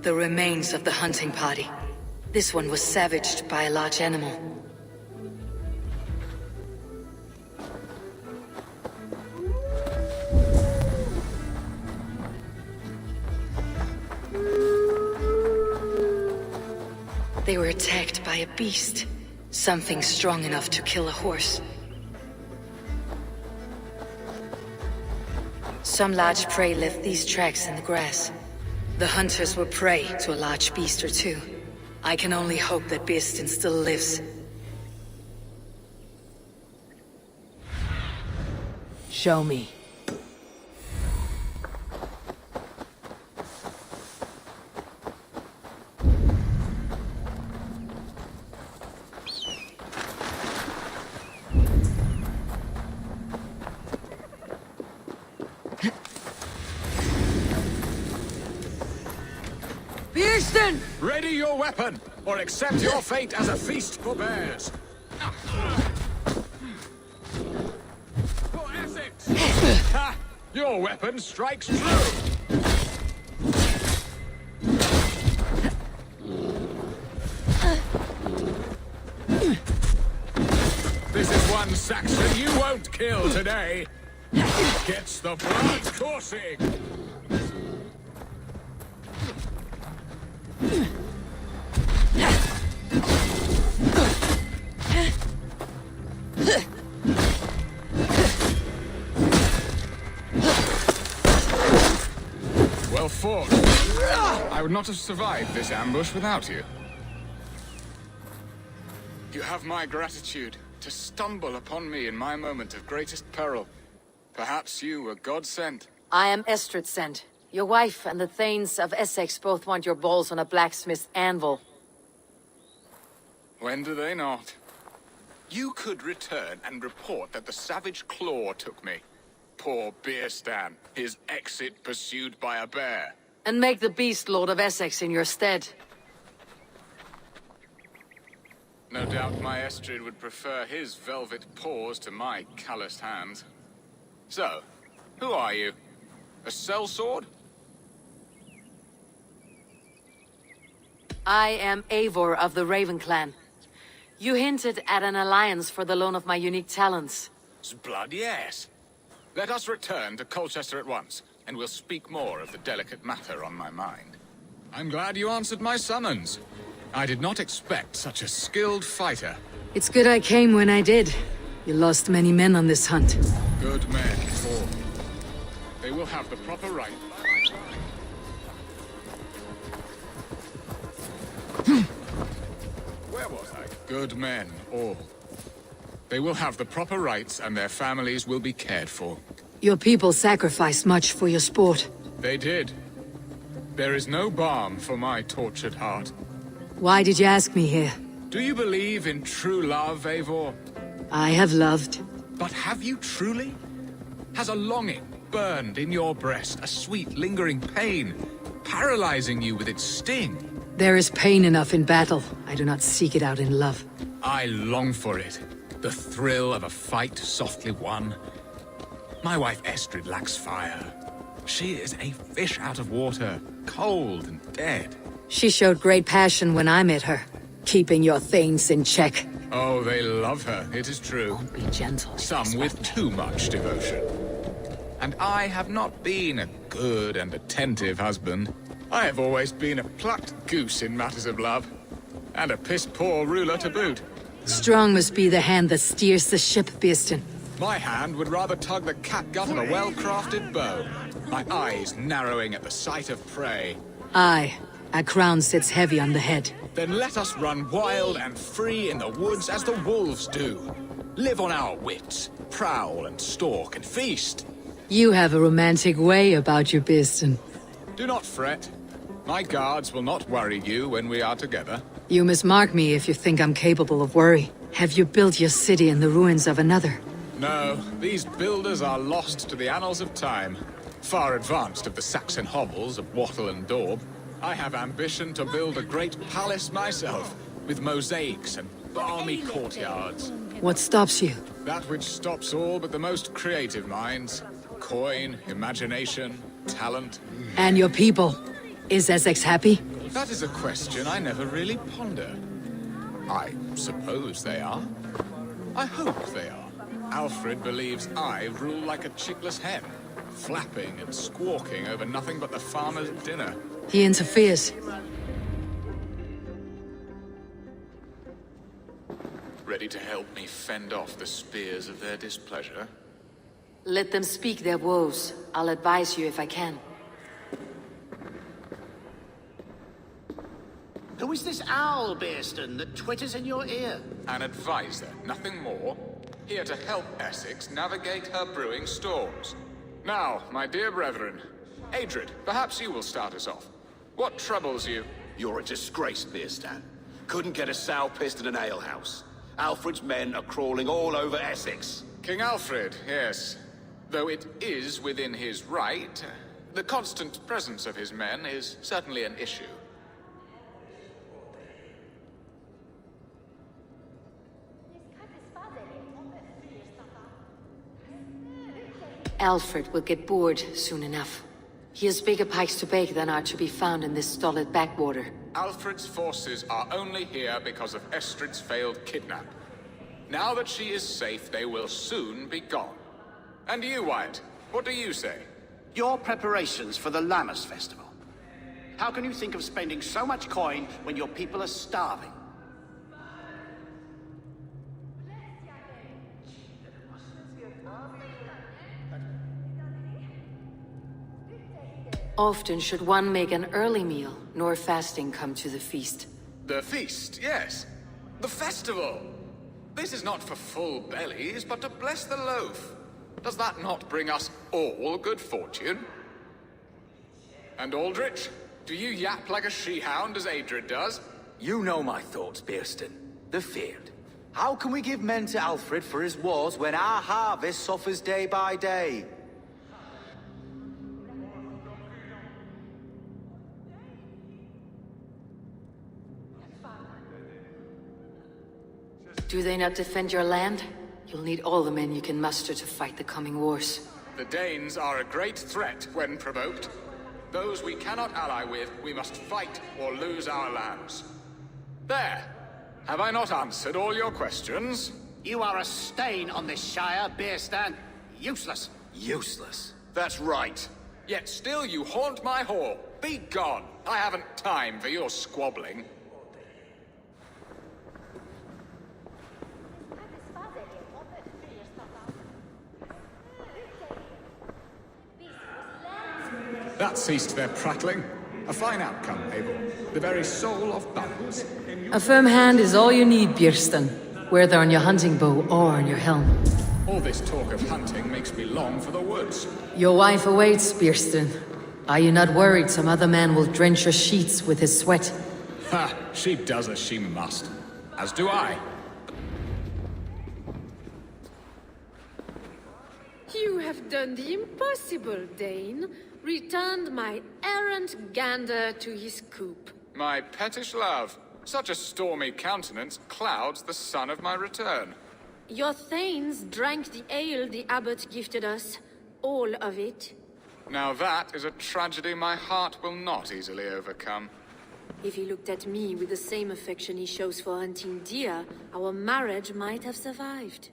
S1: The remains of the hunting party. This one was savaged by a large animal. They were attacked by a beast. Something strong enough to kill a horse. Some large prey left these tracks in the grass. The hunters were prey to a large beast or two. I can only hope that Beastin still lives.
S17: Show me.
S14: Ready your weapon, or accept your fate as a feast for bears. For Essex! Ha! Your weapon strikes true!
S19: This is one Saxon you won't kill today. Gets the blood coursing. Well fought. I would not have survived this ambush without you. You have my gratitude to stumble upon me in my moment of greatest peril. Perhaps you were God sent.
S1: I am Estrid sent. Your wife and the Thanes of Essex both want your balls on a blacksmith's anvil.
S19: When do they not? You could return and report that the savage claw took me. Poor Beerstan, his exit pursued by a bear.
S1: And make the beast Lord of Essex in your stead.
S19: No doubt my Estrid would prefer his velvet paws to my calloused hands. So, who are you? A sellsword?
S1: I am Eivor of the Raven Clan. You hinted at an alliance for the loan of my unique talents.
S19: Blood, yes. Let us return to Colchester at once, and we'll speak more of the delicate matter on my mind. I'm glad you answered my summons. I did not expect such a skilled fighter.
S1: It's good I came when I did. You lost many men on this hunt.
S19: Good men, all. They will have the proper right. Where was I? Good men, all. They will have the proper rights and their families will be cared for.
S1: Your people sacrificed much for your sport.
S19: They did. There is no balm for my tortured heart.
S1: Why did you ask me here?
S19: Do you believe in true love, Eivor?
S1: I have loved.
S19: But have you truly? Has a longing burned in your breast, a sweet, lingering pain, paralyzing you with its sting?
S1: There is pain enough in battle. I do not seek it out in love.
S19: I long for it. The thrill of a fight softly won. My wife Estrid lacks fire. She is a fish out of water, cold and dead.
S1: She showed great passion when I met her, keeping your Thanes in check.
S19: Oh, they love her, it is true.
S1: Be gentle.
S19: Some with too much devotion. And I have not been a good and attentive husband. I have always been a plucked goose in matters of love. And a piss-poor ruler to boot.
S1: Strong must be the hand that steers the ship, Beerstan.
S19: My hand would rather tug the catgut of a well-crafted bow. My eyes narrowing at the sight of prey.
S1: Aye, a crown sits heavy on the head.
S19: Then let us run wild and free in the woods as the wolves do. Live on our wits, prowl and stalk and feast.
S1: You have a romantic way about you, Beerstan.
S19: Do not fret. My guards will not worry you when we are together.
S1: You mismark me if you think I'm capable of worry. Have you built your city in the ruins of another?
S19: No, these builders are lost to the annals of time. Far advanced of the Saxon hovels of Wattle and Daub. I have ambition to build a great palace myself, with mosaics and balmy courtyards.
S1: What stops you?
S19: That which stops all but the most creative minds. Coin, imagination, talent.
S1: And your people? Is Essex happy?
S19: That is a question I never really ponder. I suppose they are. I hope they are. Alfred believes I rule like a chickless hen, flapping and squawking over nothing but the farmer's dinner.
S1: He interferes.
S19: Ready to help me fend off the spears of their displeasure?
S1: Let them speak their woes. I'll advise you if I can.
S8: Who is this owl, Beerstan, that twitters in your ear?
S19: An advisor, nothing more. Here to help Essex navigate her brewing storms. Now, my dear brethren, Adrid, perhaps you will start us off. What troubles you?
S14: You're a disgrace, Beerstan. Couldn't get a sow pissed in an alehouse. Alfred's men are crawling all over Essex.
S19: King Alfred, yes. Though it is within his right, the constant presence of his men is certainly an issue.
S1: Alfred will get bored soon enough. He has bigger pikes to bake than are to be found in this stolid backwater.
S19: Alfred's forces are only here because of Estrid's failed kidnap. Now that she is safe, they will soon be gone. And you, Wyatt, what do you say?
S8: Your preparations for the Lammas Festival. How can you think of spending so much coin when your people are starving?
S1: Often should one make an early meal, nor fasting come to the feast.
S19: The feast, yes. The festival. This is not for full bellies, but to bless the loaf. Does that not bring us all good fortune? And Aldrich, do you yap like a she-hound as Adrid does?
S7: You know my thoughts, Bierston. The field. How can we give men to Alfred for his wars when our harvest suffers day by day?
S1: Do they not defend your land? You'll need all the men you can muster to fight the coming wars.
S19: The Danes are a great threat when provoked. Those we cannot ally with, we must fight or lose our lands. There! Have I not answered all your questions?
S8: You are a stain on this Shire, Beerstan. Useless.
S7: Useless?
S19: That's right. Yet still you haunt my hall. Be gone! I haven't time for your squabbling. That ceased their prattling. A fine outcome, Eivor. The very soul of balance.
S1: A firm hand is all you need, Bierstan, whether on your hunting bow or on your helm.
S19: All this talk of hunting makes me long for the woods.
S1: Your wife awaits, Bierstan. Are you not worried some other man will drench your sheets with his sweat?
S19: Ha! She does as she must. As do I.
S16: You have done the impossible, Dane. Returned my errant gander to his coop.
S19: My pettish love. Such a stormy countenance clouds the sun of my return.
S16: Your thanes drank the ale the abbot gifted us. All of it.
S19: Now that is a tragedy my heart will not easily overcome.
S16: If he looked at me with the same affection he shows for hunting deer, our marriage might have survived.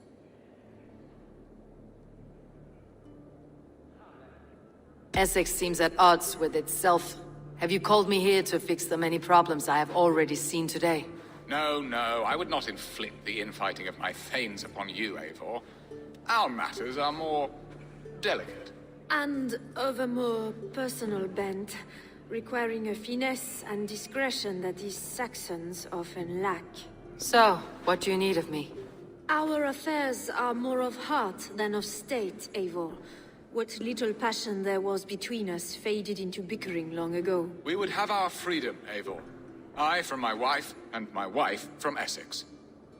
S1: Essex seems at odds with itself. Have you called me here to fix the many problems I have already seen today?
S19: No, no, I would not inflict the infighting of my thanes upon you, Eivor. Our matters are more delicate.
S16: And of a more personal bent, requiring a finesse and discretion that these Saxons often lack.
S1: So, what do you need of me?
S16: Our affairs are more of heart than of state, Eivor. What little passion there was between us faded into bickering long ago.
S19: We would have our freedom, Eivor. I from my wife, and my wife from Essex.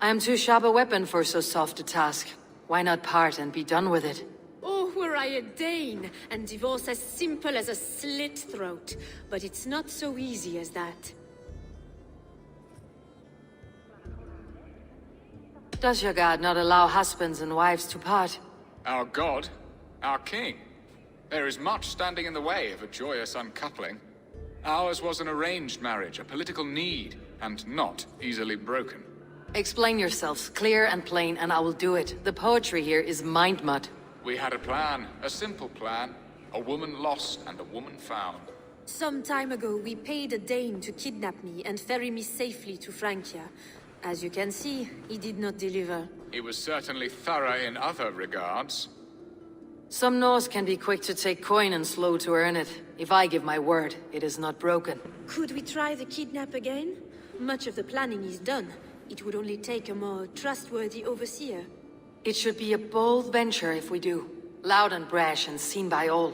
S1: I am too sharp a weapon for so soft a task. Why not part and be done with it?
S16: Oh, were I a Dane, and divorce as simple as a slit throat. But it's not so easy as that.
S1: Does your god not allow husbands and wives to part?
S19: Our god? Our king. There is much standing in the way of a joyous uncoupling. Ours was an arranged marriage, a political need, and not easily broken.
S1: Explain yourselves, clear and plain, and I will do it. The poetry here is mind mud.
S19: We had a plan, a simple plan. A woman lost and a woman found.
S16: Some time ago, we paid a Dane to kidnap me and ferry me safely to Francia. As you can see, he did not deliver.
S19: He was certainly thorough in other regards.
S1: Some Norse can be quick to take coin and slow to earn it. If I give my word, it is not broken.
S16: Could we try the kidnap again? Much of the planning is done. It would only take a more trustworthy overseer.
S1: It should be a bold venture if we do. Loud and brash and seen by all.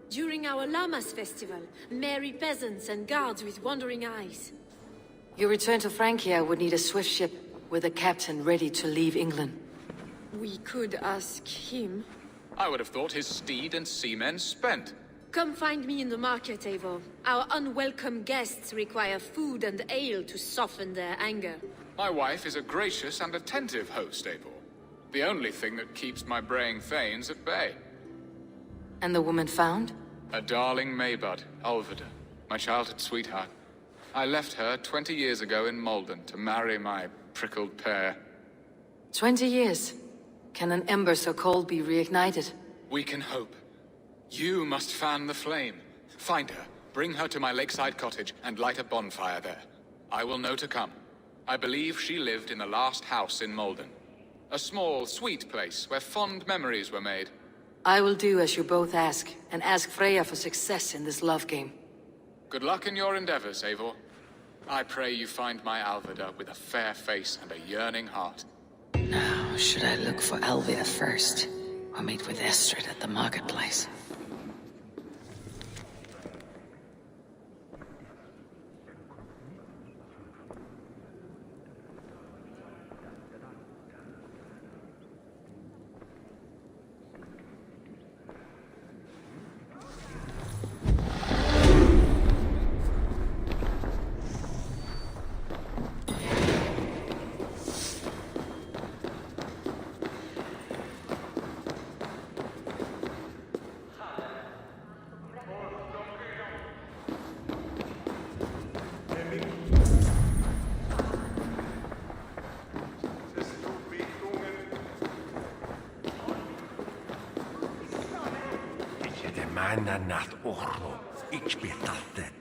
S16: During our Lammas festival, merry peasants and guards with wandering eyes.
S1: Your return to Francia would need a swift ship, with a captain ready to leave England.
S16: We could ask him.
S19: I would have thought his steed and seamen spent.
S16: Come find me in the market, Eivor. Our unwelcome guests require food and ale to soften their anger.
S19: My wife is a gracious and attentive host, Eivor. The only thing that keeps my braying thanes at bay.
S1: And the woman found?
S19: A darling Maybud, Ulvida, my childhood sweetheart. I left her 20 years ago in Malden to marry my prickled pear.
S1: 20 years. Can an ember so cold be reignited?
S19: We can hope. You must fan the flame. Find her, bring her to my lakeside cottage, and light a bonfire there. I will know to come. I believe she lived in the last house in Malden. A small, sweet place where fond memories were made.
S1: I will do as you both ask, and ask Freya for success in this love game.
S19: Good luck in your endeavors, Eivor. I pray you find my Alvida with a fair face and a yearning heart.
S1: Now, should I look for Alvia first, or meet with Estrid at the marketplace?
S20: Manna nath orro, ich betalte.